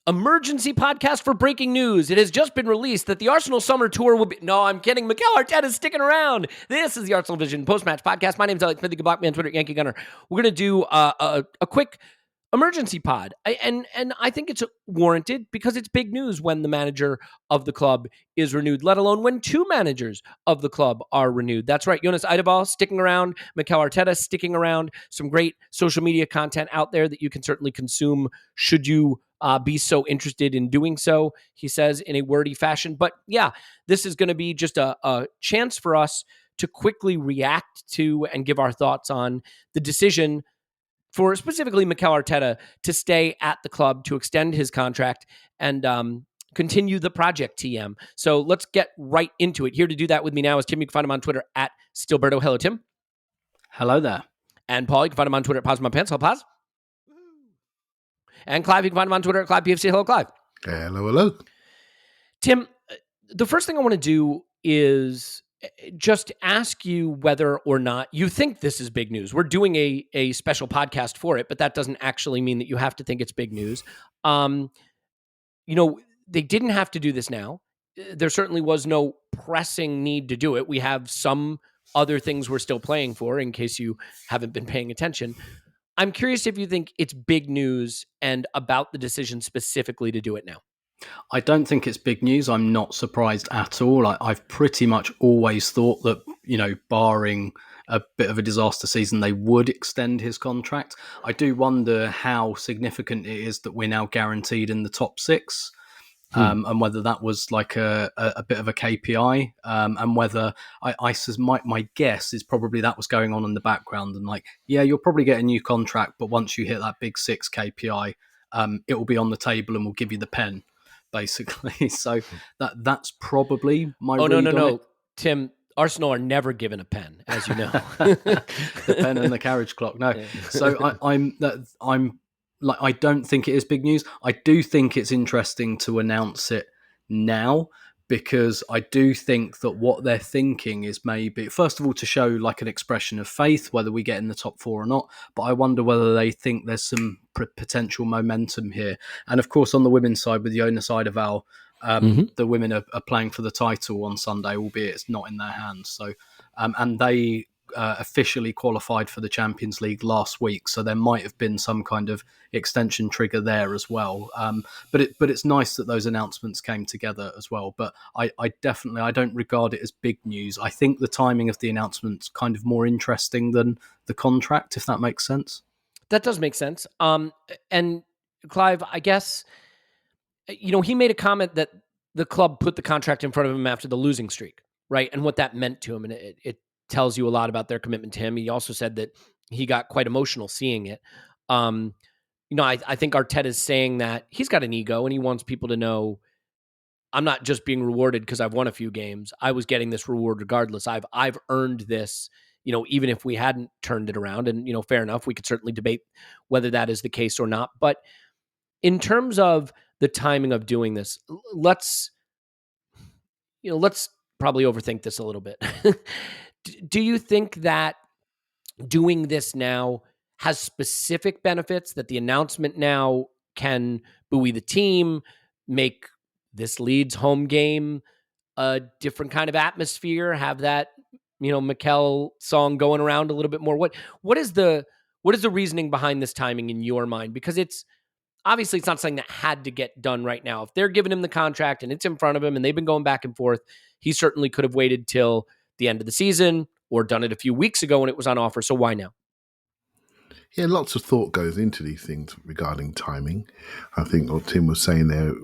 emergency podcast for breaking news. It has just been released that the Arsenal summer tour will be... No, I'm kidding. Mikel Arteta is sticking around. This is the ArsenalVision post-match podcast. My name is Elliot, the Black Man, Twitter, Yankee Gunner. We're going to do a quick emergency pod. And I think it's warranted because it's big news when the manager of the club is renewed, let alone when two managers of the club are renewed. That's right. Jonas Eidevall sticking around, Mikel Arteta sticking around, some great social media content out there that you can certainly consume should you be so interested in doing so, he says in a wordy fashion. But yeah, this is going to be just a chance for us to quickly react to and give our thoughts on the decision for specifically Mikel Arteta to stay at the club, to extend his contract and continue the project TM. So let's get right into it. Here to do that with me now is Tim. You can find him on Twitter at Stilberto. Hello, Tim. Hello there. And Paul, you can find him on Twitter at Pause My Pants. Hello, Pause. And Clive, you can find him on Twitter at ClivePFC. Hello, Clive. Hello. Tim, the first thing I want to do is just ask you whether or not you think this is big news. We're doing a special podcast for it, but that doesn't actually mean that you have to think it's big news. They didn't have to do this now. There certainly was no pressing need to do it. We have some other things we're still playing for in case you haven't been paying attention. I'm curious if you think it's big news and about the decision specifically to do it now. I don't think it's big news. I'm not surprised at all. I've pretty much always thought that, barring a bit of a disaster season, they would extend his contract. I do wonder how significant it is that we're now guaranteed in the top six. And whether that was like a bit of a KPI, and whether my guess is probably that was going on in the background, and you'll probably get a new contract, but once you hit that big 6 KPI, it will be on the table and we'll give you the pen, basically. So that's probably my. Oh no, Tim. Arsenal are never given a pen, as you know. The pen and the carriage clock. No, yeah. So I'm. I don't think it is big news. I do think it's interesting to announce it now because I do think that what they're thinking is maybe, first of all, to show like an expression of faith, whether we get in the top 4 or not. But I wonder whether they think there's some potential momentum here. And of course, on the women's side with Jonas Eidevall, the women are playing for the title on Sunday, albeit it's not in their hands. So, and they officially qualified for the Champions League last week, so there might have been some kind of extension trigger there as well. But it's nice that those announcements came together as well. But I don't regard it as big news. I think the timing of the announcement's kind of more interesting than the contract, if that makes sense. That does make sense. And Clive, I guess, he made a comment that the club put the contract in front of him after the losing streak, right? And what that meant to him, and it tells you a lot about their commitment to him. He also said that he got quite emotional seeing it. I think Arteta's saying that he's got an ego and he wants people to know, I'm not just being rewarded because I've won a few games. I was getting this reward regardless. I've earned this, even if we hadn't turned it around. And, fair enough. We could certainly debate whether that is the case or not. But in terms of the timing of doing this, let's probably overthink this a little bit. Do you think that doing this now has specific benefits, that the announcement now can buoy the team, make this Leeds home game a different kind of atmosphere, have that, Mikel song going around a little bit more? What is the reasoning behind this timing in your mind? Because it's obviously not something that had to get done right now. If they're giving him the contract and it's in front of him and they've been going back and forth, he certainly could have waited till the end of the season or done it a few weeks ago when it was on offer. So why now? Yeah, lots of thought goes into these things regarding timing. I think what Tim was saying there,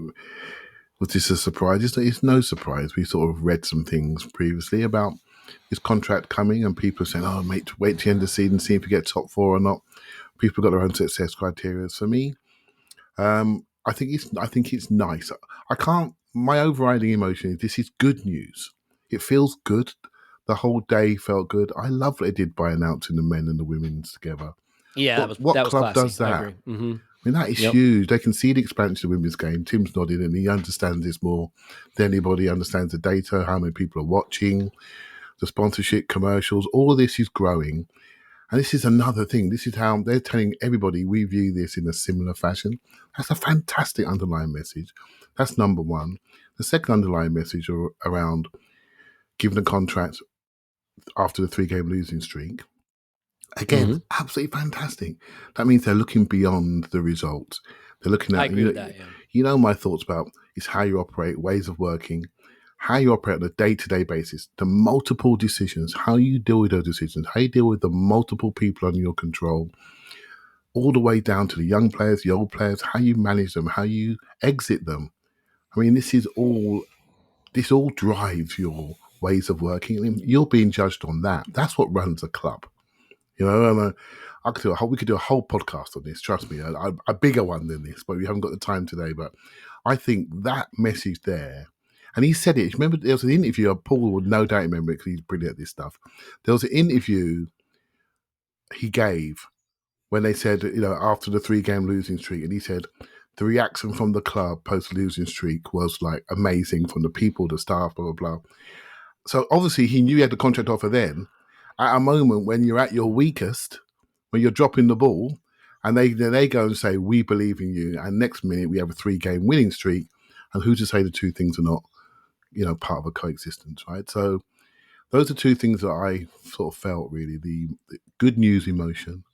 was this a surprise? It's no surprise. We sort of read some things previously about his contract coming and people are saying, oh, mate, wait till the end of the season, see if we get top 4 or not. People have got their own success criteria. For me, I think it's nice. My overriding emotion is this is good news. It feels good. The whole day felt good. I love what they did by announcing the men and the women's together. Yeah, what that was club classy. does that? I agree. Mm-hmm. I mean, that is huge. They can see the expansion of the women's game. Tim's nodding and he understands this more than anybody understands the data, how many people are watching, the sponsorship, commercials. All of this is growing. And this is another thing. This is how they're telling everybody we view this in a similar fashion. That's a fantastic underlying message. That's number one. The second underlying message around giving a contract after the 3-game losing streak. Again, absolutely fantastic. That means they're looking beyond the results. They're looking at, I agree with that, yeah. You know, my thoughts about is how you operate, ways of working, how you operate on a day-to-day basis, the multiple decisions, how you deal with those decisions, how you deal with the multiple people under your control, all the way down to the young players, the old players, how you manage them, how you exit them. I mean, this all drives your ways of working. I mean, you're being judged on that. That's what runs a club. You know, we could do a whole podcast on this, trust me, a bigger one than this, but we haven't got the time today. But I think that message there, and he said it, remember there was an interview, Paul would no doubt remember it because he's brilliant at this stuff. There was an interview he gave when they said, you know, after the 3-game losing streak, and he said the reaction from the club post-losing streak was like amazing from the people, the staff, blah, blah, blah. So obviously he knew he had the contract offer then. At a moment when you're at your weakest, when you're dropping the ball, and they go and say, we believe in you, and next minute we have a 3-game winning streak, and who's to say the two things are not, you know, part of a coexistence, right? So those are two things that I sort of felt really, the good news emotion,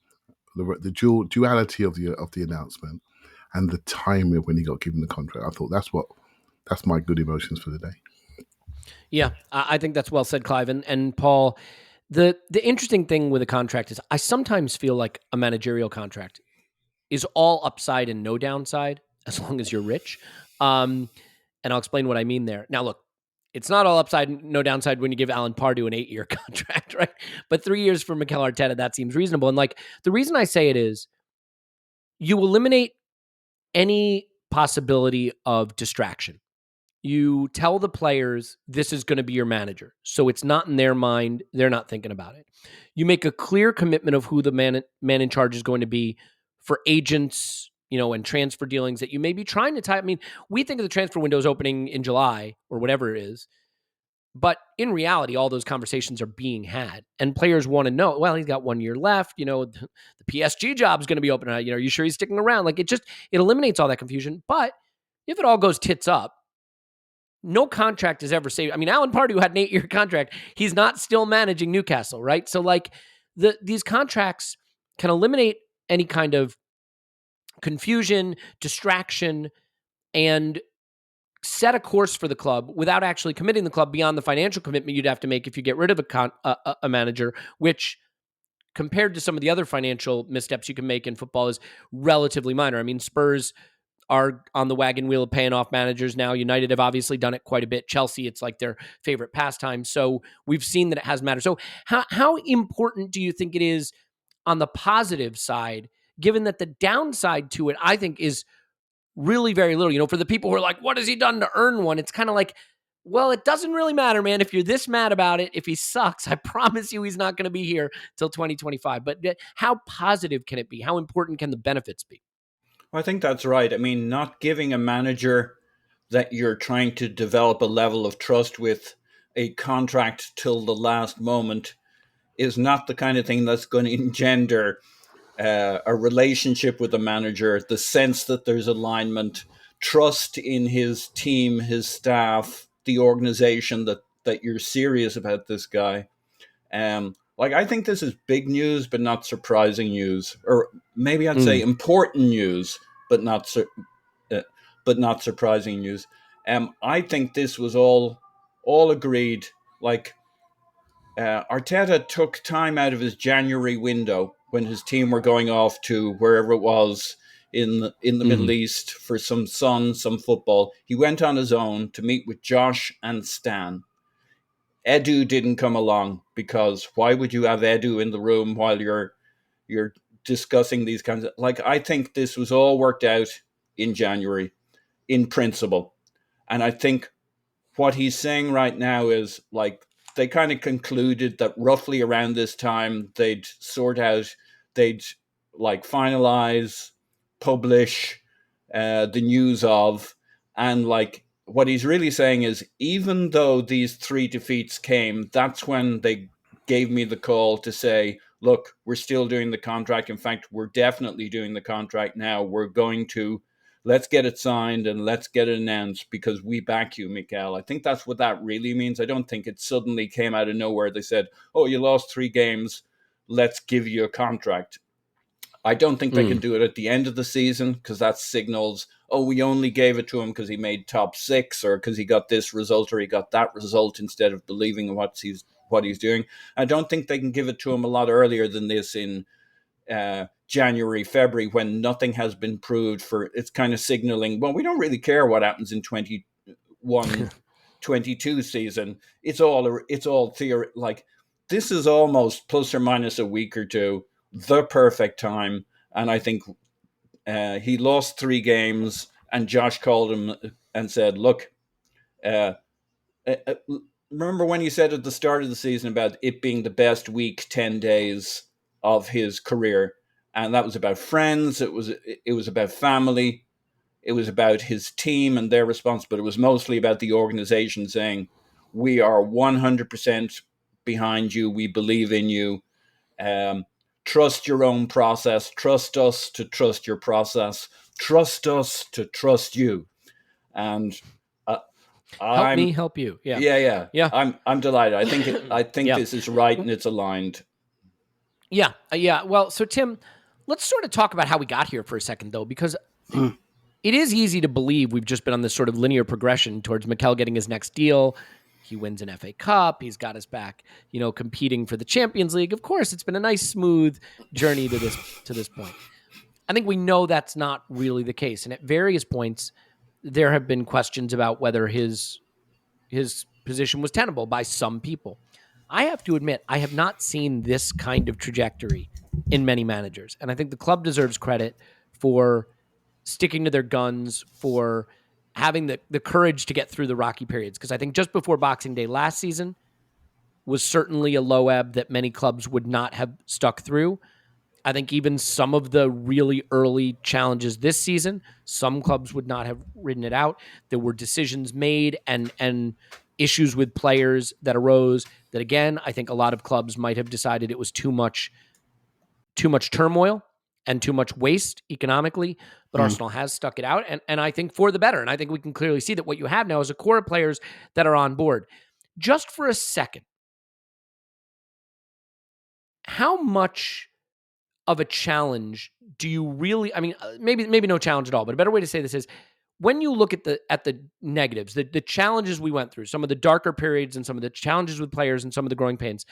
the duality of the announcement, and the time of when he got given the contract. I thought that's my good emotions for the day. Yeah, I think that's well said, Clive. And Paul, the interesting thing with a contract is I sometimes feel like a managerial contract is all upside and no downside as long as you're rich. And I'll explain what I mean there. Now, look, it's not all upside, no downside when you give Alan Pardew an 8-year contract, right? But 3 years for Mikel Arteta, that seems reasonable. And like the reason I say it is you eliminate any possibility of distraction. You tell the players this is going to be your manager. So it's not in their mind. They're not thinking about it. You make a clear commitment of who the man in charge is going to be for agents, you know, and transfer dealings that you may be trying to tie. I mean, we think of the transfer windows opening in July or whatever it is. But in reality, all those conversations are being had, and players want to know, well, he's got 1 year left. You know, the PSG job is going to be open. You know, are you sure he's sticking around? Like it eliminates all that confusion. But if it all goes tits up, no contract is ever saved. I mean, Alan Pardew had an 8-year contract. He's not still managing Newcastle, right? So like these contracts can eliminate any kind of confusion, distraction, and set a course for the club without actually committing the club beyond the financial commitment you'd have to make if you get rid of a manager, which compared to some of the other financial missteps you can make in football is relatively minor. I mean, Spurs are on the wagon wheel of paying off managers now. United have obviously done it quite a bit. Chelsea, it's like their favorite pastime. So we've seen that it has mattered. So how important do you think it is on the positive side, given that the downside to it, I think, is really very little? You know, for the people who are like, what has he done to earn one? It's kind of like, well, it doesn't really matter, man. If you're this mad about it, if he sucks, I promise you he's not going to be here till 2025. But how positive can it be? How important can the benefits be? I think that's right. I mean, not giving a manager that you're trying to develop a level of trust with a contract till the last moment is not the kind of thing that's going to engender a relationship with the manager, the sense that there's alignment, trust in his team, his staff, the organization, that you're serious about this guy. Like, I think this is big news, but not surprising news, or maybe I'd say important news, but not surprising news. I think this was all agreed. Like, Arteta took time out of his January window when his team were going off to wherever it was in the Middle East for some sun, some football. He went on his own to meet with Josh and Stan. Edu didn't come along because why would you have Edu in the room while you're discussing these kinds of, like, I think this was all worked out in January in principle. And I think what he's saying right now is, like, they kind of concluded that roughly around this time they'd finalize, publish the news of, and like, what he's really saying is, even though these 3 defeats came, that's when they gave me the call to say, look, we're still doing the contract. In fact, we're definitely doing the contract now. Let's get it signed and let's get it announced because we back you, Mikel. I think that's what that really means. I don't think it suddenly came out of nowhere. They said, oh, you lost 3 games. Let's give you a contract. I don't think they can do it at the end of the season because that signals, oh, we only gave it to him because he made top 6 or because he got this result or he got that result instead of believing in what he's doing. I don't think they can give it to him a lot earlier than this in January, February, when nothing has been proved. It's kind of signaling, well, we don't really care what happens in 21-22 season. It's all theory. Like, this is almost plus or minus a week or two the perfect time. And I think he lost 3 games and Josh called him and said, look, remember when you said at the start of the season about it being the best week 10 days of his career, and that was about friends, it was about family, it was about his team and their response, but it was mostly about the organization saying, we are 100% behind you, we believe in you, trust your own process, trust us to trust your process, trust us to trust you. And help me help you. Yeah. I'm delighted. I think this is right and it's aligned. Yeah. Well, so Tim, let's sort of talk about how we got here for a second, though, because it is easy to believe we've just been on this sort of linear progression towards Mikel getting his next deal. He wins an FA Cup. He's got us back, competing for the Champions League. Of course, it's been a nice, smooth journey to this point. I think we know that's not really the case, and at various points, there have been questions about whether his position was tenable by some people. I have to admit, I have not seen this kind of trajectory in many managers. And I think the club deserves credit for sticking to their guns, for having the courage to get through the rocky periods. Because I think just before Boxing Day last season was certainly a low ebb that many clubs would not have stuck through. I think even some of the really early challenges this season, some clubs would not have ridden it out. There were decisions made and issues with players that arose that, again, I think a lot of clubs might have decided it was too much turmoil and too much waste economically, but Arsenal has stuck it out, and I think for the better. And I think we can clearly see that what you have now is a core of players that are on board. Just for a second, how much of a challenge do you really, maybe no challenge at all, but a better way to say this is, when you look at the negatives, the challenges we went through, some of the darker periods and some of the challenges with players and some of the growing pains,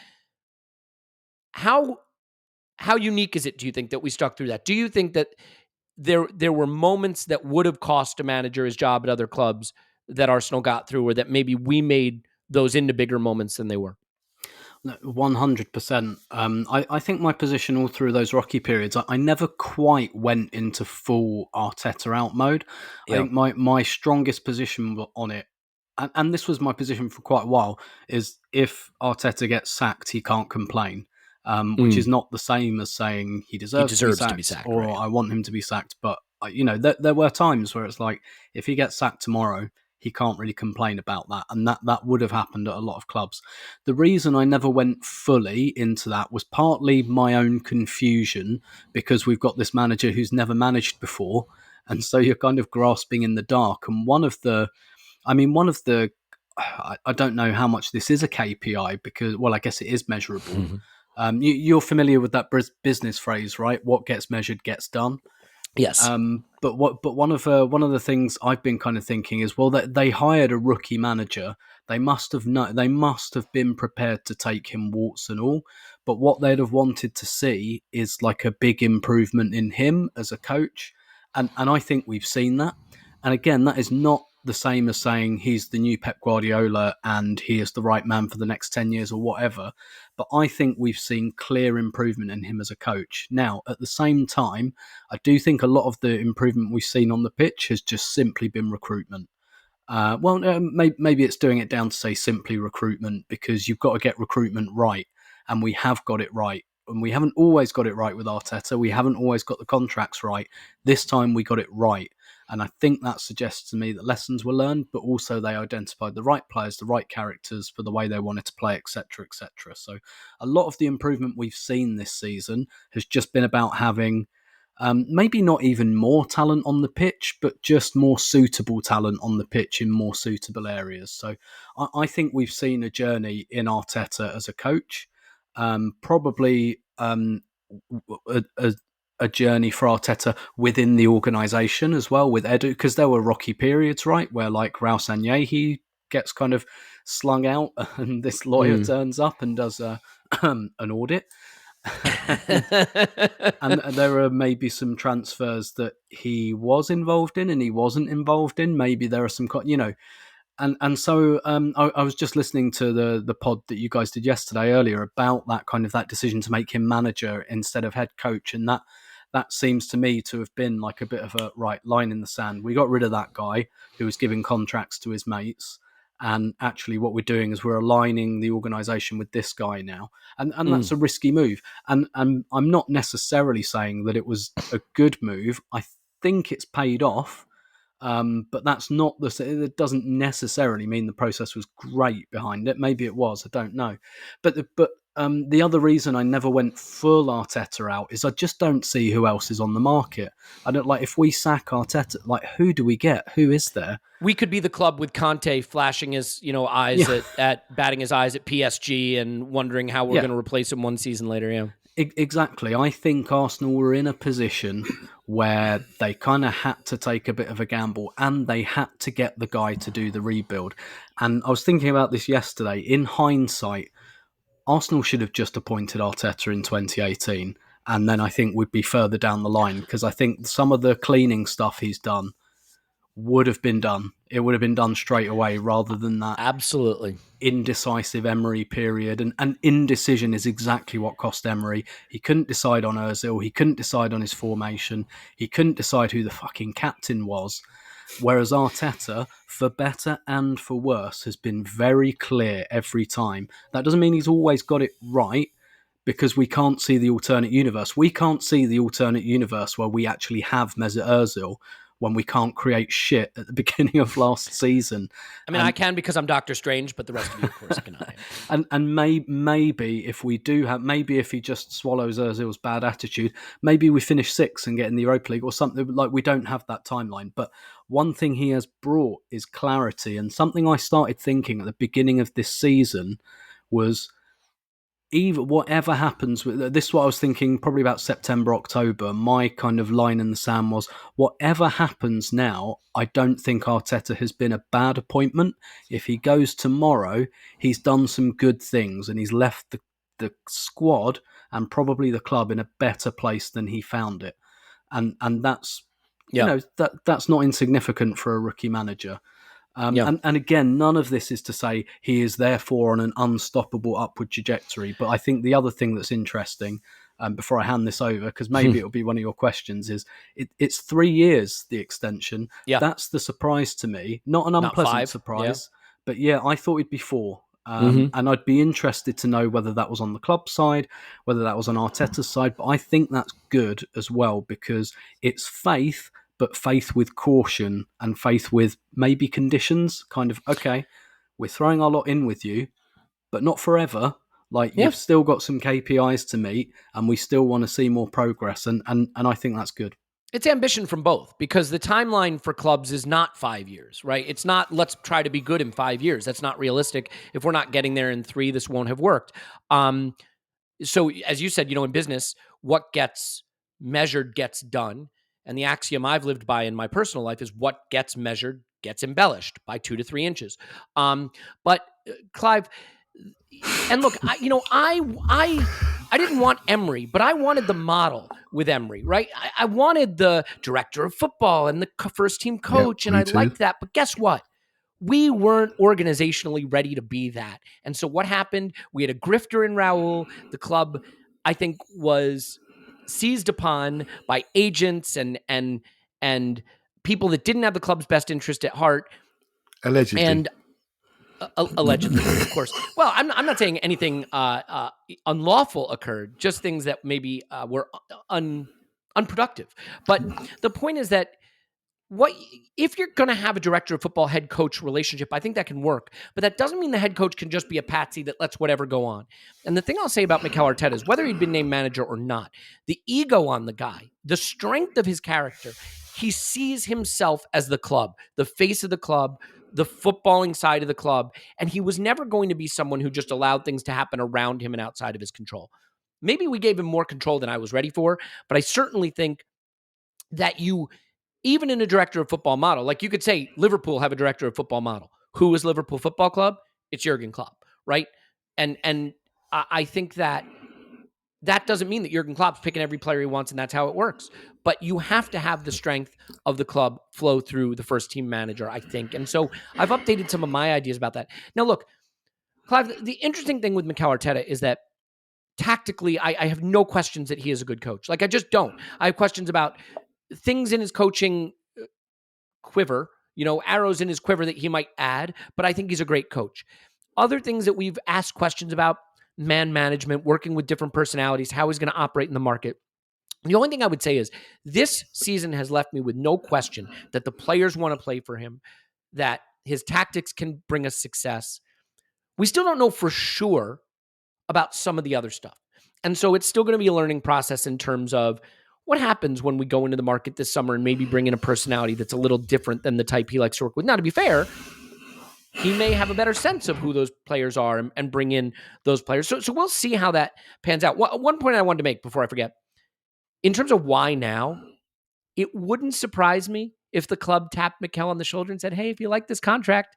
how unique is it, do you think, that we stuck through that? Do you think that there were moments that would have cost a manager his job at other clubs that Arsenal got through, or that maybe we made those into bigger moments than they were? 100%. I think my position all through those rocky periods, I never quite went into full Arteta out mode. Yeah. I think my strongest position on it, and this was my position for quite a while, is if Arteta gets sacked, he can't complain, which is not the same as saying he deserves to be sacked, or right. I want him to be sacked. But there were times where it's like, if he gets sacked tomorrow, he can't really complain about that. And that would have happened at a lot of clubs. The reason I never went fully into that was partly my own confusion, because we've got this manager who's never managed before. And so you're kind of grasping in the dark. And one of the, I don't know how much this is a KPI, because, well, I guess it is measurable. Mm-hmm. You're familiar with that business phrase, right? What gets measured gets done. Yes. But one of the things I've been kind of thinking is, well, they hired a rookie manager. They must have been prepared to take him warts and all. But what they'd have wanted to see is like a big improvement in him as a coach. And I think we've seen that. And again, that is not the same as saying he's the new Pep Guardiola and he is the right man for the next 10 years or whatever. But I think we've seen clear improvement in him as a coach. Now, at the same time, I do think a lot of the improvement we've seen on the pitch has just simply been recruitment. Maybe it's doing it down to say simply recruitment, because you've got to get recruitment right. And we have got it right. And we haven't always got it right with Arteta. We haven't always got the contracts right. This time we got it right. And I think that suggests to me that lessons were learned, but also they identified the right players, the right characters for the way they wanted to play, etc., etc. So a lot of the improvement we've seen this season has just been about having maybe not even more talent on the pitch, but just more suitable talent on the pitch in more suitable areas. So I think we've seen a journey in Arteta as a coach, probably a journey for Arteta within the organisation as well with Edu, because there were rocky periods, right, where like Raul Sanyehi gets kind of slung out and this lawyer turns up and does an audit. And there are maybe some transfers that he was involved in and he wasn't involved in. Maybe there are some, and so I was just listening to the pod that you guys did yesterday earlier about that kind of that decision to make him manager instead of head coach, and that seems to me to have been like a bit of a right line in the sand. We got rid of that guy who was giving contracts to his mates. And actually what we're doing is we're aligning the organisation with this guy now. And that's a risky move. And I'm not necessarily saying that it was a good move. I think it's paid off. But that's not it doesn't necessarily mean the process was great behind it. Maybe it was, I don't know. But the other reason I never went full Arteta out is I just don't see who else is on the market. I don't like if we sack Arteta, like who do we get? Who is there? We could be the club with Conte flashing his, eyes at batting his eyes at PSG and wondering how we're going to replace him one season later. Yeah, exactly. I think Arsenal were in a position where they kind of had to take a bit of a gamble and they had to get the guy to do the rebuild. And I was thinking about this yesterday. In hindsight, Arsenal should have just appointed Arteta in 2018, and then I think we'd be further down the line, because I think some of the cleaning stuff he's done would have been done. It would have been done straight away rather than that absolutely indecisive Emery period. And indecision is exactly what cost Emery. He couldn't decide on Ozil. He couldn't decide on his formation. He couldn't decide who the fucking captain was. Whereas Arteta, for better and for worse, has been very clear every time. That doesn't mean he's always got it right, because we can't see the alternate universe. We can't see the alternate universe where we actually have Mesut Ozil when we can't create shit at the beginning of last season. I mean, I can because I'm Doctor Strange, but the rest of you, of course, cannot. And maybe if we do have, maybe if he just swallows Ozil's bad attitude, maybe we finish 6th and get in the Europa League or something. Like, we don't have that timeline. But one thing he has brought is clarity. And something I started thinking at the beginning of this season was, even whatever happens with this, is what I was thinking probably about September, October. My kind of line in the sand was, whatever happens now, I don't think Arteta has been a bad appointment. If he goes tomorrow, he's done some good things and he's left the squad and probably the club in a better place than he found it. And that's that's not insignificant for a rookie manager. And again, none of this is to say he is therefore on an unstoppable upward trajectory. But I think the other thing that's interesting, before I hand this over, because maybe it'll be one of your questions, is it's 3 years, the extension. Yeah. That's the surprise to me. Not an unpleasant surprise, but I thought it'd be 4. And I'd be interested to know whether that was on the club side, whether that was on Arteta's side. But I think that's good as well, because it's faith, but faith with caution and faith with maybe conditions. Kind of, okay, we're throwing our lot in with you, but not forever. Like, you've still got some KPIs to meet and we still want to see more progress. And I think that's good. It's ambition from both, because the timeline for clubs is not 5 years, right? It's not, let's try to be good in 5 years. That's not realistic. If we're not getting there in 3, this won't have worked. So as you said, in business, what gets measured gets done. And the axiom I've lived by in my personal life is what gets measured gets embellished by 2 to 3 inches. But Clive, and look, I didn't want Emery, but I wanted the model with Emery, right? I wanted the director of football and the first team coach, and I liked that. But guess what? We weren't organizationally ready to be that. And so what happened? We had a grifter in Raul. The club, I think, was seized upon by agents and people that didn't have the club's best interest at heart. Allegedly. And allegedly, of course. Well, I'm not saying anything unlawful occurred, just things that maybe were unproductive. But the point is that what if you're going to have a director of football head coach relationship? I think that can work, but that doesn't mean the head coach can just be a patsy that lets whatever go on. And the thing I'll say about Mikel Arteta is whether he'd been named manager or not, the ego on the guy, the strength of his character, he sees himself as the club, the face of the club, the footballing side of the club. And he was never going to be someone who just allowed things to happen around him and outside of his control. Maybe we gave him more control than I was ready for, but I certainly think that even in a director of football model, like you could say Liverpool have a director of football model. Who is Liverpool Football Club? It's Jurgen Klopp, right? And I think that doesn't mean that Jurgen Klopp's picking every player he wants and that's how it works. But you have to have the strength of the club flow through the first team manager, I think. And so I've updated some of my ideas about that. Now, look, Clive, the interesting thing with Mikel Arteta is that tactically, I have no questions that he is a good coach. Like, I just don't. I have questions about things in his coaching quiver, arrows in his quiver that he might add, but I think he's a great coach. Other things that we've asked questions about, man management, working with different personalities, how he's going to operate in the market. The only thing I would say is this season has left me with no question that the players want to play for him, that his tactics can bring us success. We still don't know for sure about some of the other stuff. And so it's still going to be a learning process in terms of what happens when we go into the market this summer and maybe bring in a personality that's a little different than the type he likes to work with. Now, to be fair, he may have a better sense of who those players are and bring in those players. So we'll see how that pans out. One point I wanted to make before I forget, in terms of why now, it wouldn't surprise me if the club tapped Mikel on the shoulder and said, hey, if you like this contract,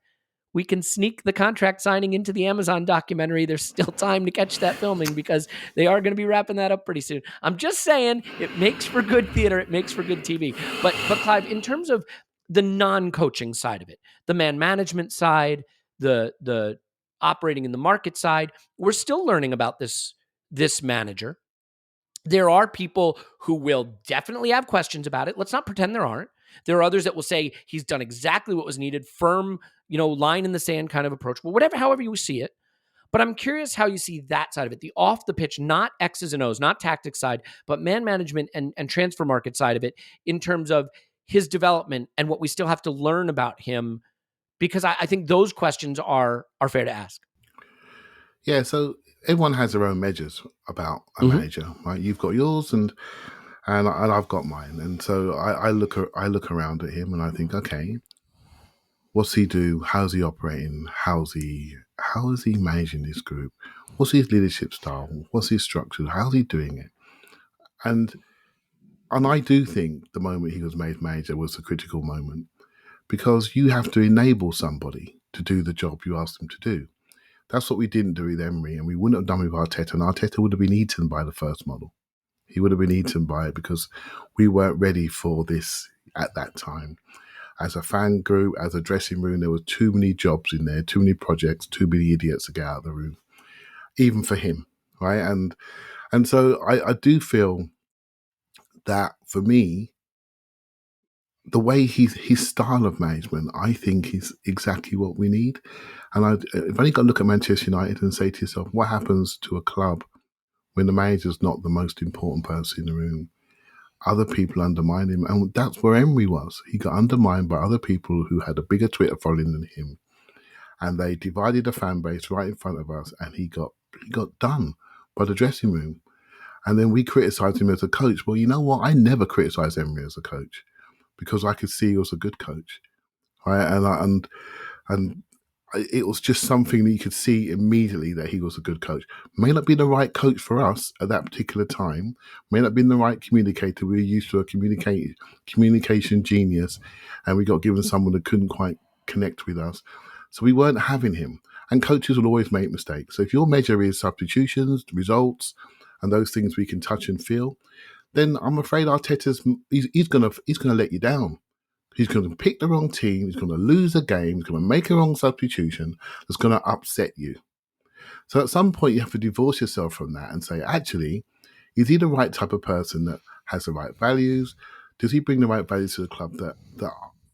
we can sneak the contract signing into the Amazon documentary. There's still time to catch that filming because they are going to be wrapping that up pretty soon. I'm just saying it makes for good theater. It makes for good TV. But Clive, in terms of the non-coaching side of it, the man management side, the operating in the market side, we're still learning about this manager. There are people who will definitely have questions about it. Let's not pretend there aren't. There are others that will say he's done exactly what was needed, firm, line in the sand kind of approach. Well, however you see it. But I'm curious how you see that side of it, the off the pitch, not X's and O's, not tactics side, but man management and transfer market side of it in terms of his development and what we still have to learn about him, because I think those questions are fair to ask. Yeah, so everyone has their own measures about a manager, right? You've got yours and I've got mine. And so I look around at him and I think, okay, what's he do? How's he operating? How is he managing this group? What's his leadership style? What's his structure? How's he doing it? And I do think the moment he was made manager was a critical moment, because you have to enable somebody to do the job you asked them to do. That's what we didn't do with Emery, and we wouldn't have done with Arteta, and Arteta would have been eaten by the first model. He would have been eaten by it because we weren't ready for this at that time. As a fan group, as a dressing room, there were too many jobs in there, too many projects, too many idiots to get out of the room, even for him, right? And so I do feel that for me, the way his style of management, I think, is exactly what we need. And I've only got to look at Manchester United and say to yourself, what happens to a club when the manager's not the most important person in the room? Other people undermine him. And that's where Emery was. He got undermined by other people who had a bigger Twitter following than him. And they divided the fan base right in front of us. And he got done by the dressing room. And then we criticised him as a coach. Well, you know what? I never criticised Emery as a coach, because I could see he was a good coach, right? And it was just something that you could see immediately that he was a good coach. May not be the right coach for us at that particular time. May not be the right communicator. We were used to a communication genius, and we got given someone that couldn't quite connect with us. So we weren't having him. And coaches will always make mistakes. So if your measure is substitutions, results, and those things we can touch and feel, then I'm afraid Arteta's he's gonna let you down. He's going to pick the wrong team. He's going to lose a game. He's going to make a wrong substitution that's going to upset you. So at some point, you have to divorce yourself from that and say, actually, is he the right type of person that has the right values? Does he bring the right values to the club that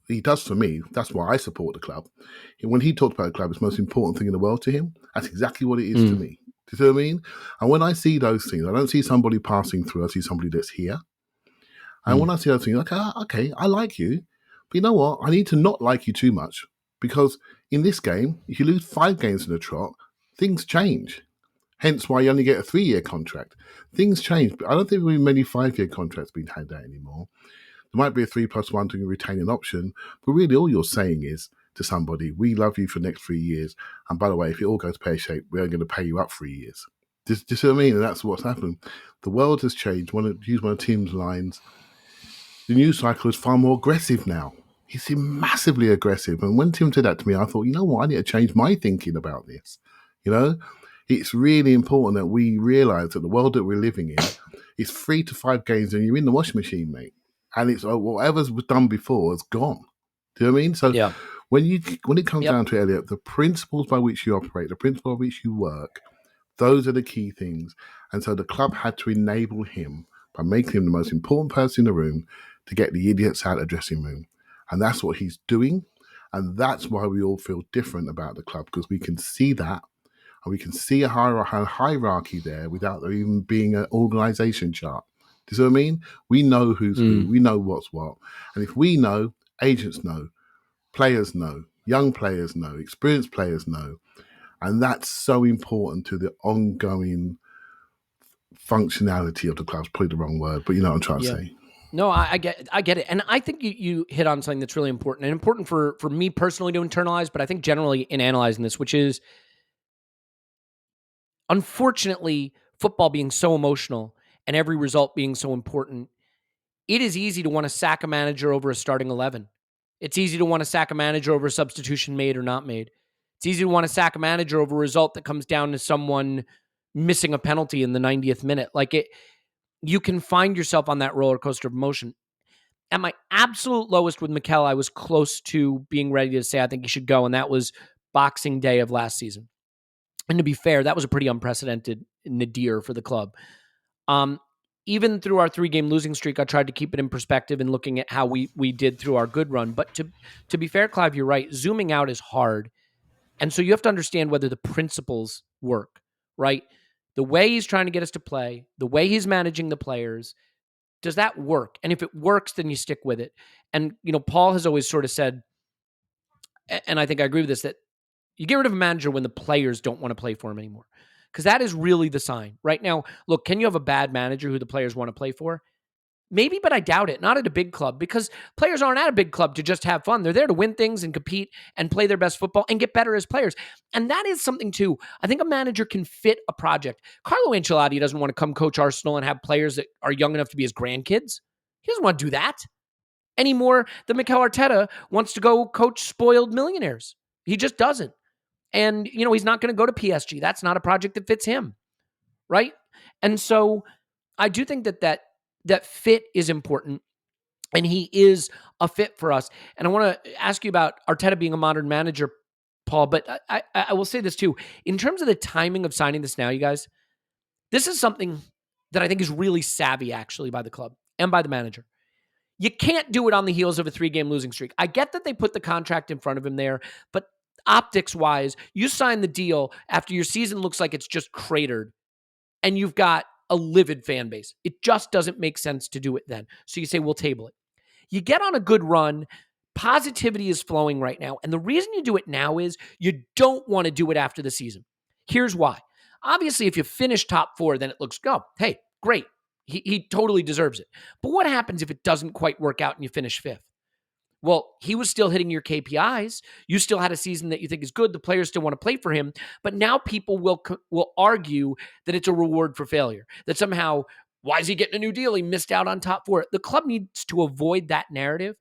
he does for me? That's why I support the club. When he talked about the club, it's the most important thing in the world to him. That's exactly what it is to me. Do you see what I mean? And when I see those things, I don't see somebody passing through. I see somebody that's here. And when I see those things, okay, I like you. But you know what? I need to not like you too much, because in this game, if you lose 5 games in a trot, things change. Hence why you only get a 3-year contract. Things change. But I don't think there will be many 5-year contracts being had out anymore. There might be a 3+1 to retain an option, but really all you're saying is to somebody, we love you for the next 3 years. And by the way, if it all goes pear-shaped, we're going to pay you up 3 years. Do you see what I mean? And that's what's happened. The world has changed. Use one of Tim's lines. The news cycle is far more aggressive now. He's massively aggressive. And when Tim said that to me, I thought, you know what? I need to change my thinking about this. You know, it's really important that we realise that the world that we're living in is 3 to 5 games and you're in the washing machine, mate. And it's whatever's done before is gone. Do you know what I mean? So yeah. when it comes down to Elliot, the principles by which you operate, the principles by which you work, those are the key things. And so the club had to enable him by making him the most important person in the room to get the idiots out of the dressing room. And that's what he's doing. And that's why we all feel different about the club, because we can see that. And we can see a hierarchy there without there even being an organisation chart. Do you see what I mean? We know who's who. We know what's what. And if we know, agents know, players know, young players know, experienced players know. And that's so important to the ongoing functionality of the club. It's probably the wrong word, but you know what I'm trying to say. No, I get it. And I think you hit on something that's really important, and important for me personally to internalize, but I think generally in analyzing this, which is, unfortunately, football being so emotional and every result being so important, it is easy to want to sack a manager over a starting 11. It's easy to want to sack a manager over a substitution made or not made. It's easy to want to sack a manager over a result that comes down to someone missing a penalty in the 90th minute. You can find yourself on that roller coaster of emotion. At my absolute lowest with Mikel, I was close to being ready to say I think he should go, and that was Boxing Day of last season. And to be fair, that was a pretty unprecedented nadir for the club. Even through our 3-game losing streak, I tried to keep it in perspective and looking at how we did through our good run. But to be fair, Clive, you're right. Zooming out is hard. And so you have to understand whether the principles work, right? The way he's trying to get us to play, the way he's managing the players, does that work? And if it works, then you stick with it. And, Paul has always sort of said, and I think I agree with this, that you get rid of a manager when the players don't want to play for him anymore. Because that is really the sign. Right now, look, can you have a bad manager who the players want to play for? Maybe, but I doubt it. Not at a big club, because players aren't at a big club to just have fun. They're there to win things and compete and play their best football and get better as players. And that is something, too. I think a manager can fit a project. Carlo Ancelotti doesn't want to come coach Arsenal and have players that are young enough to be his grandkids. He doesn't want to do that any more than Mikel Arteta wants to go coach spoiled millionaires. He just doesn't. And, he's not going to go to PSG. That's not a project that fits him, right? And so I do think that fit is important, and he is a fit for us. And I want to ask you about Arteta being a modern manager, Paul, but I will say this too. In terms of the timing of signing this now, you guys, this is something that I think is really savvy, actually, by the club and by the manager. You can't do it on the heels of a 3-game losing streak. I get that they put the contract in front of him there, but optics-wise, you sign the deal after your season looks like it's just cratered, and you've got a livid fan base. It just doesn't make sense to do it then. So you say, we'll table it. You get on a good run. Positivity is flowing right now. And the reason you do it now is you don't want to do it after the season. Here's why. Obviously, if you finish top 4, then it looks, hey, great. He totally deserves it. But what happens if it doesn't quite work out and you finish 5th? Well, he was still hitting your KPIs. You still had a season that you think is good. The players still want to play for him. But now people will argue that it's a reward for failure. That somehow, why is he getting a new deal? He missed out on top 4. The club needs to avoid that narrative.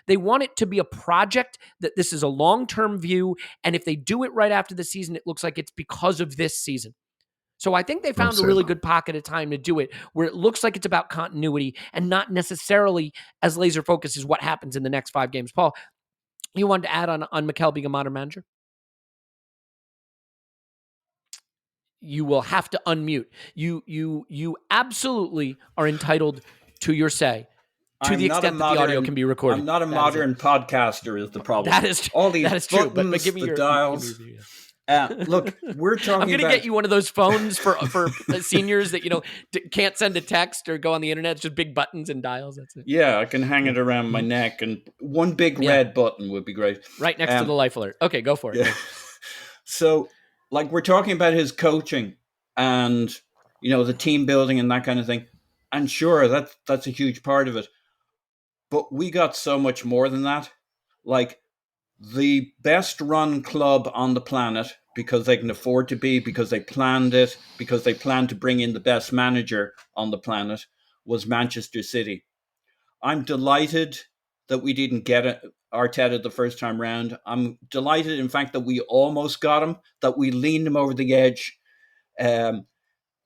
They want it to be a project, that this is a long-term view. And if they do it right after the season, it looks like it's because of this season. So I think they found a really good pocket of time to do it, where it looks like it's about continuity and not necessarily as laser focused as what happens in the next 5 games. Paul, you wanted to add on Mikel being a modern manager? You will have to unmute. You absolutely are entitled to your say, to the extent that the audio can be recorded. I'm not a modern podcaster is the problem. That is all these that is true. buttons, but give me the your dials. Look, we're talking I'm going to about... get you one of those phones for seniors that, can't send a text or go on the internet. It's just big buttons and dials. That's it. Yeah, I can hang it around my neck, and one big red button would be great. Right next to the life alert. Okay, go for it. Yeah. So, like, we're talking about his coaching and, the team building and that kind of thing. And sure, that's a huge part of it. But we got so much more than that. Like, the best run club on the planet, because they can afford to be, because they planned it, because they planned to bring in the best manager on the planet, was Manchester City. I'm delighted that we didn't get Arteta the first time round. I'm delighted, in fact, that we almost got him, that we leaned him over the edge.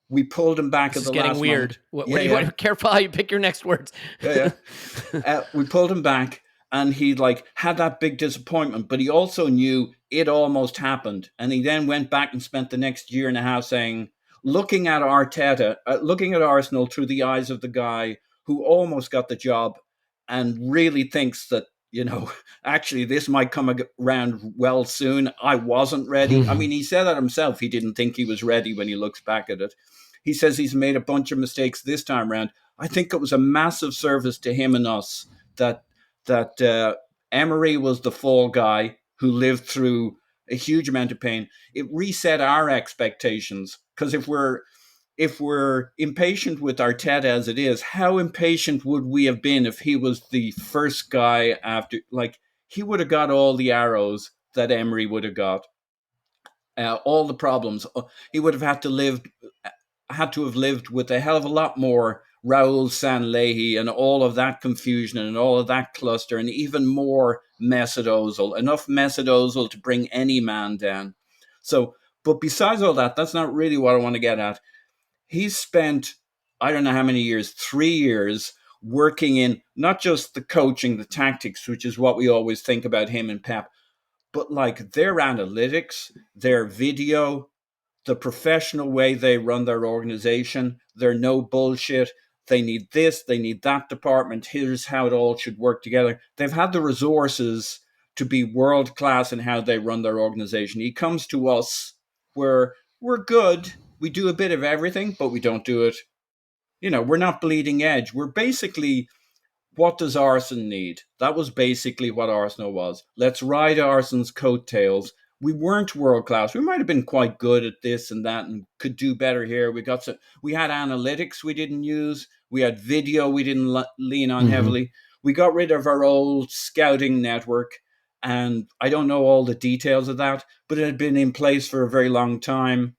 We pulled him back at the last moment. This is getting weird. Want to careful how you pick your next words. We pulled him back, and he had that big disappointment, but he also knew it almost happened. And he then went back and spent the next year and a half looking at Arteta, looking at Arsenal through the eyes of the guy who almost got the job and really thinks that, actually this might come around well soon. I wasn't ready. I mean, he said that himself. He didn't think he was ready when he looks back at it. He says he's made a bunch of mistakes this time around. I think it was a massive service to him and us that Emery was the fall guy who lived through a huge amount of pain. It reset our expectations, because if we're impatient with Arteta as it is, how impatient would we have been if he was the first guy after? He would have got all the arrows that Emery would have got, all the problems. He would have had to have lived with a hell of a lot more Raul Sanllehi and all of that confusion and all of that cluster, and even more Mesut Ozil, enough Mesut Ozil to bring any man down. So, but besides all that, that's not really what I want to get at. He's spent, I don't know how many years, 3 years, working in not just the coaching, the tactics, which is what we always think about him and Pep, but their analytics, their video, the professional way they run their organization. They're no bullshit. They need this, they need that department. Here's how it all should work together. They've had the resources to be world class in how they run their organization. He comes to us where we're good. We do a bit of everything, but we don't do it. We're not bleeding edge. We're basically, what does Arsenal need? That was basically what Arsenal was. Let's ride Arsenal's coattails. We weren't world class. We might have been quite good at this and that and could do better here. We had analytics we didn't use. We had video we didn't lean on heavily. We got rid of our old scouting network. And I don't know all the details of that, but it had been in place for a very long time.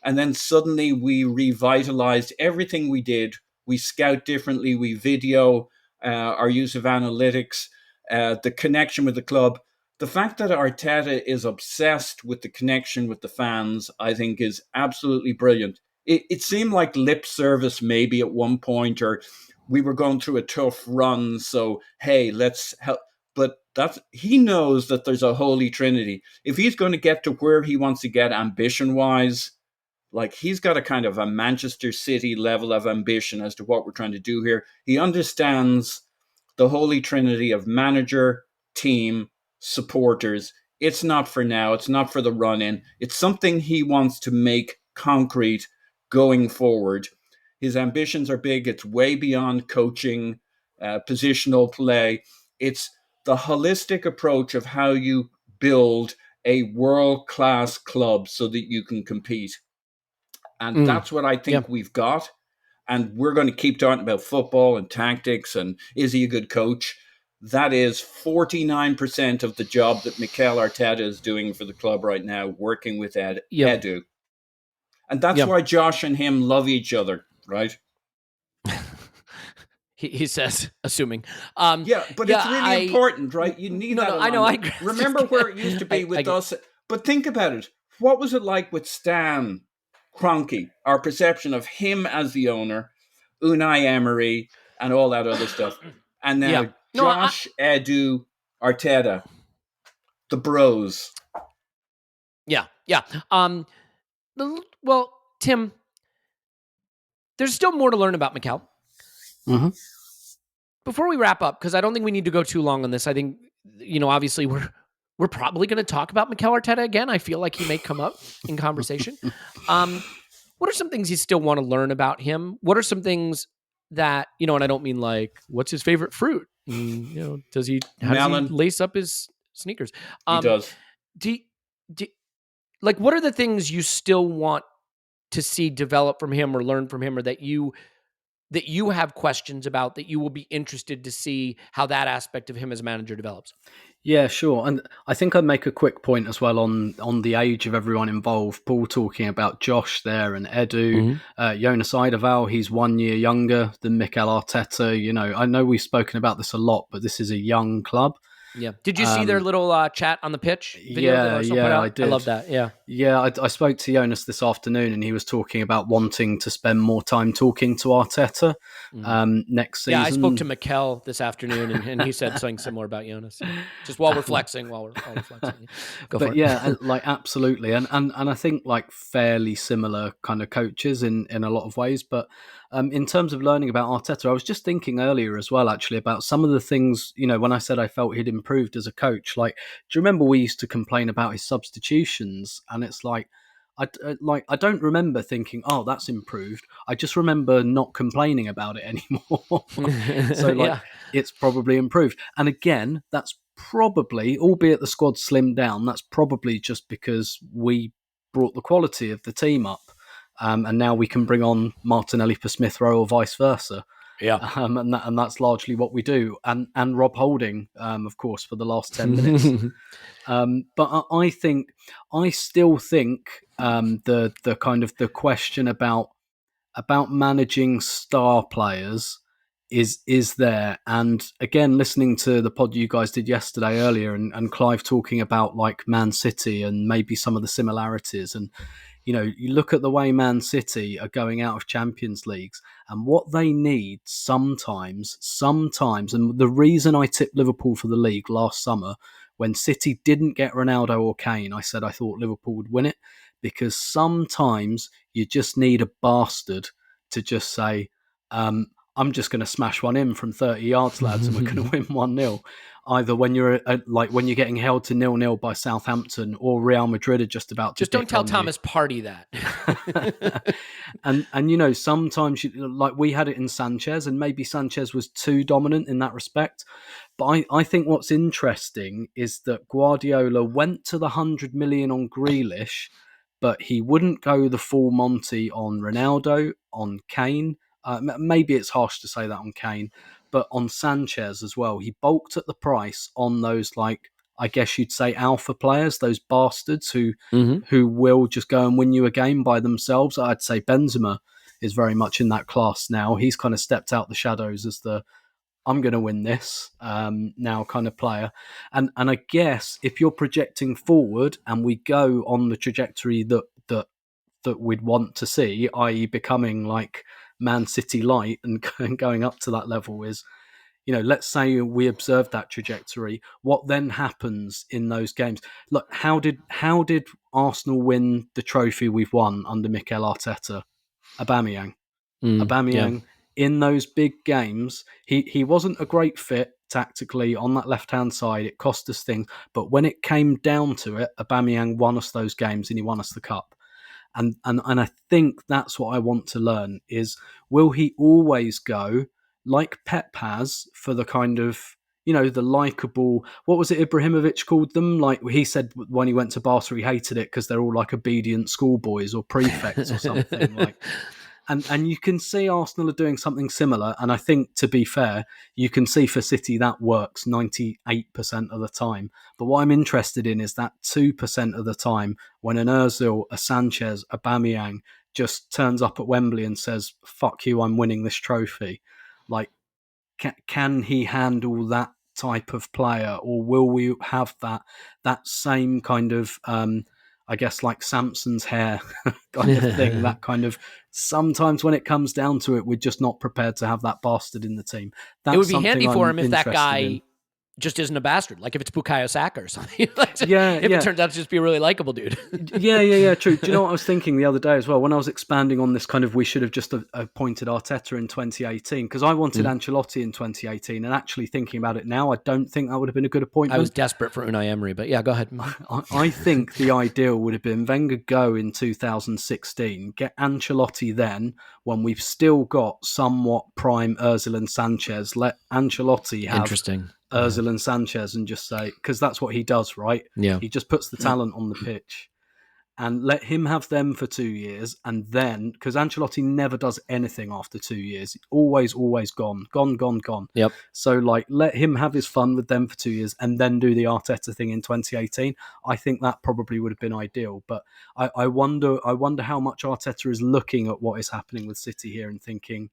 And then suddenly we revitalized everything we did. We scout differently. We video our use of analytics, the connection with the club. The fact that Arteta is obsessed with the connection with the fans, I think, is absolutely brilliant. It seemed like lip service maybe at one point, or we were going through a tough run, so, hey, let's help. But he knows that there's a holy trinity. If he's going to get to where he wants to get ambition-wise, he's got a kind of a Manchester City level of ambition as to what we're trying to do here. He understands the holy trinity of manager, team, supporters. It's not for now. It's not for the run-in. It's something he wants to make concrete going forward. His ambitions are big. It's way beyond coaching, positional play. It's the holistic approach of how you build a world-class club so that you can compete. And that's what I think we've got. And we're going to keep talking about football and tactics and is he a good coach? That is 49% of the job that Mikel Arteta is doing for the club right now, working with Edu. And that's why Josh and him love each other, right? He says, assuming. But it's really important, right? You need that. I know. Remember where it used to be with us. But think about it. What was it like with Stan Kroenke? Our perception of him as the owner, Unai Emery, and all that other stuff. And now Josh, Edu, Arteta, the bros. Yeah. Well, Tim, there's still more to learn about Mikel. Mm-hmm. Before we wrap up, because I don't think we need to go too long on this. I think, obviously we're we're probably going to talk about Mikel Arteta again. I feel like he may come up in conversation. What are some things you still want to learn about him? What are some things that, and I don't mean like, what's his favorite fruit? How does he lace up his sneakers? He does. What are the things you still want to see develop from him or learn from him, or that you have questions about, that you will be interested to see how that aspect of him as a manager develops? Yeah, sure. And I think I'd make a quick point as well on the age of everyone involved. Paul talking about Josh there and Edu, Jonas Eideval, he's 1 year younger than Mikel Arteta. I know we've spoken about this a lot, but this is a young club. Yeah. Did you see their little chat on the pitch video that Arsenal put out? I did. I love that. Yeah. Yeah, I spoke to Jonas this afternoon, and he was talking about wanting to spend more time talking to Arteta next season. Yeah, I spoke to Mikel this afternoon, and he said something similar about Jonas. Just while we're flexing, Go for it. Absolutely, and I think fairly similar kind of coaches in a lot of ways, but. In terms of learning about Arteta, I was just thinking earlier as well, actually, about some of the things, when I said I felt he'd improved as a coach. Do you remember we used to complain about his substitutions? And it's I don't remember thinking, oh, that's improved. I just remember not complaining about it anymore. So It's probably improved. And again, that's probably, albeit the squad slimmed down, that's probably just because we brought the quality of the team up. And now we can bring on Martinelli for Smith Rowe or vice versa. Yeah. And that's largely what we do. And Rob Holding, of course, for the last 10 minutes. But I still think the kind of the question about managing star players is there. And again, listening to the pod you guys did yesterday earlier, and Clive talking about Man City and maybe some of the similarities, and you look at the way Man City are going out of Champions Leagues and what they need sometimes, and the reason I tipped Liverpool for the league last summer when City didn't get Ronaldo or Kane, I said I thought Liverpool would win it, because sometimes you just need a bastard to just say, I'm just going to smash one in from 30 yards, lads, and we're going to win 1-0. Either when you're when you're getting held to 0-0 by Southampton, or Real Madrid are just about to. Just don't tell Thomas Partey that. and sometimes we had it in Sanchez, and maybe Sanchez was too dominant in that respect. But I think what's interesting is that Guardiola went to the 100 million on Grealish, but he wouldn't go the full Monty on Ronaldo, on Kane. Maybe it's harsh to say that on Kane, but on Sanchez as well. He bulked at the price on those, I guess you'd say, alpha players, those bastards who will just go and win you a game by themselves. I'd say Benzema is very much in that class now. He's kind of stepped out the shadows as the I'm going to win this now kind of player. And I guess if you're projecting forward and we go on the trajectory that we'd want to see, i.e. becoming Man City light and going up to that level, is, let's say we observe that trajectory. What then happens in those games? Look, how did Arsenal win the trophy we've won under Mikel Arteta? Aubameyang. In those big games, he wasn't a great fit tactically on that left-hand side. It cost us things. But when it came down to it, Aubameyang won us those games and he won us the cup. And I think that's what I want to learn is, will he always go like Pep has for the kind of, the likeable, what was it Ibrahimovic called them? He said when he went to Barca, he hated it because they're all obedient schoolboys or prefects or something. And you can see Arsenal are doing something similar. And I think, to be fair, you can see for City that works 98% of the time. But what I'm interested in is that 2% of the time when an Ozil, a Sanchez, a Aubameyang just turns up at Wembley and says, fuck you, I'm winning this trophy. Can he handle that type of player? Or will we have that same kind of... I guess Samson's hair kind of thing, that kind of, sometimes when it comes down to it, we're just not prepared to have that bastard in the team. That's it would be handy for him if that guy just isn't a bastard. Like if it's Bukayo Saka or something. If it turns out to just be a really likable dude. True. Do you know what I was thinking the other day as well? When I was expanding on this kind of, we should have just appointed Arteta in 2018, because I wanted Ancelotti in 2018, and actually thinking about it now, I don't think that would have been a good appointment. I was desperate for Unai Emery, but yeah, go ahead. I think the ideal would have been Wenger go in 2016, get Ancelotti then, when we've still got somewhat prime Ozil and Sanchez, let Ancelotti have Ozil and Sanchez and just say, because that's what he does, right? Yeah. He just puts the talent on the pitch and let him have them for 2 years. And then, because Ancelotti never does anything after 2 years, always gone. Yep. So let him have his fun with them for 2 years and then do the Arteta thing in 2018. I think that probably would have been ideal. But I wonder how much Arteta is looking at what is happening with City here and thinking,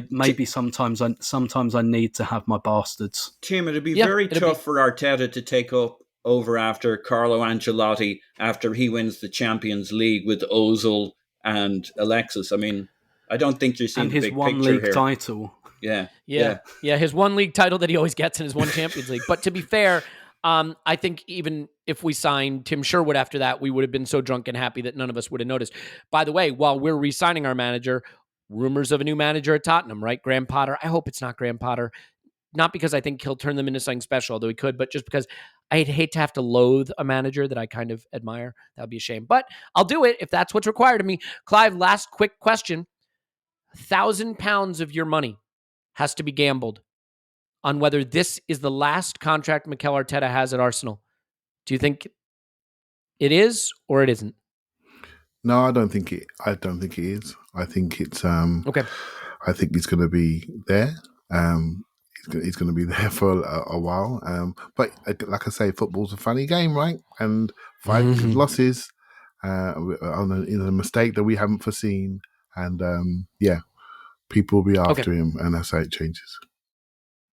maybe sometimes I need to have my bastards. Tim, it'd be very tough for Arteta to take over after Carlo Ancelotti, after he wins the Champions League with Ozil and Alexis. I mean, I don't think you're seeing the big picture here. And his one league title. Yeah, his one league title that he always gets in his one Champions League. But to be fair, I think even if we signed Tim Sherwood after that, we would have been so drunk and happy that none of us would have noticed. By the way, while we're re-signing our manager, rumors of a new manager at Tottenham, right? Graham Potter. I hope it's not Graham Potter. Not because I think he'll turn them into something special, although he could, but just because I'd hate to have to loathe a manager that I kind of admire. That would be a shame. But I'll do it if that's what's required of me. Clive, last quick question. £1,000 of your money has to be gambled on whether this is the last contract Mikel Arteta has at Arsenal. Do you think it is or it isn't? No, I don't think it is. I think it's okay. I think he's going to be there. He's going to be there for a while. But like I say, football's a funny game, right? And 5 losses is a mistake that we haven't foreseen. And people will be after him, and that's how it changes.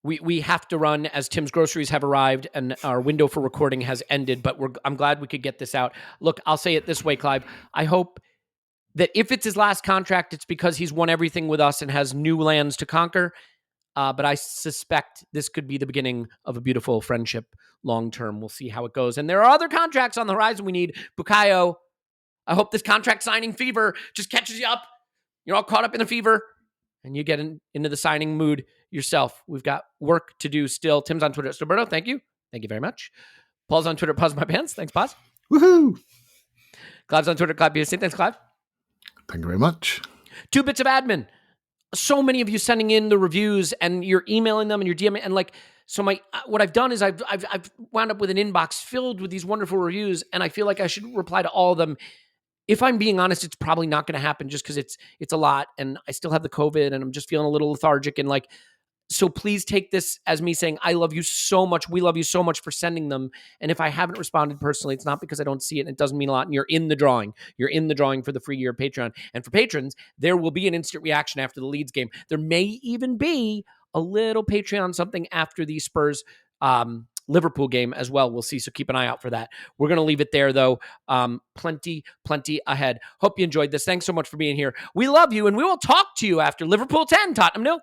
We have to run as Tim's groceries have arrived and our window for recording has ended, but I'm glad we could get this out. Look, I'll say it this way, Clive. I hope that if it's his last contract, it's because he's won everything with us and has new lands to conquer. But I suspect this could be the beginning of a beautiful friendship long-term. We'll see how it goes. And there are other contracts on the horizon we need. Bukayo, I hope this contract signing fever just catches you up. You're all caught up in the fever and you get into the signing mood yourself. We've got work to do still. Tim's on Twitter. Roberto, thank you. Thank you very much. Paul's on Twitter. Pause my pants. Thanks, Pause. Woohoo! Clive's on Twitter. Clive BSC. Thanks, Clive. Thank you very much. 2 bits of admin. So many of you sending in the reviews and you're emailing them and you're DMing and what I've done is I've wound up with an inbox filled with these wonderful reviews, and I feel like I should reply to all of them. If I'm being honest, it's probably not going to happen just because it's a lot, and I still have the COVID, and I'm just feeling a little lethargic, and so please take this as me saying, I love you so much. We love you so much for sending them. And if I haven't responded personally, it's not because I don't see it. And it doesn't mean a lot. And you're in the drawing. You're in the drawing for the free year of Patreon. And for patrons, there will be an instant reaction after the Leeds game. There may even be a little Patreon something after the Spurs Liverpool game as well. We'll see. So keep an eye out for that. We're going to leave it there, though. Plenty ahead. Hope you enjoyed this. Thanks so much for being here. We love you, and we will talk to you after Liverpool 10, Tottenham 0.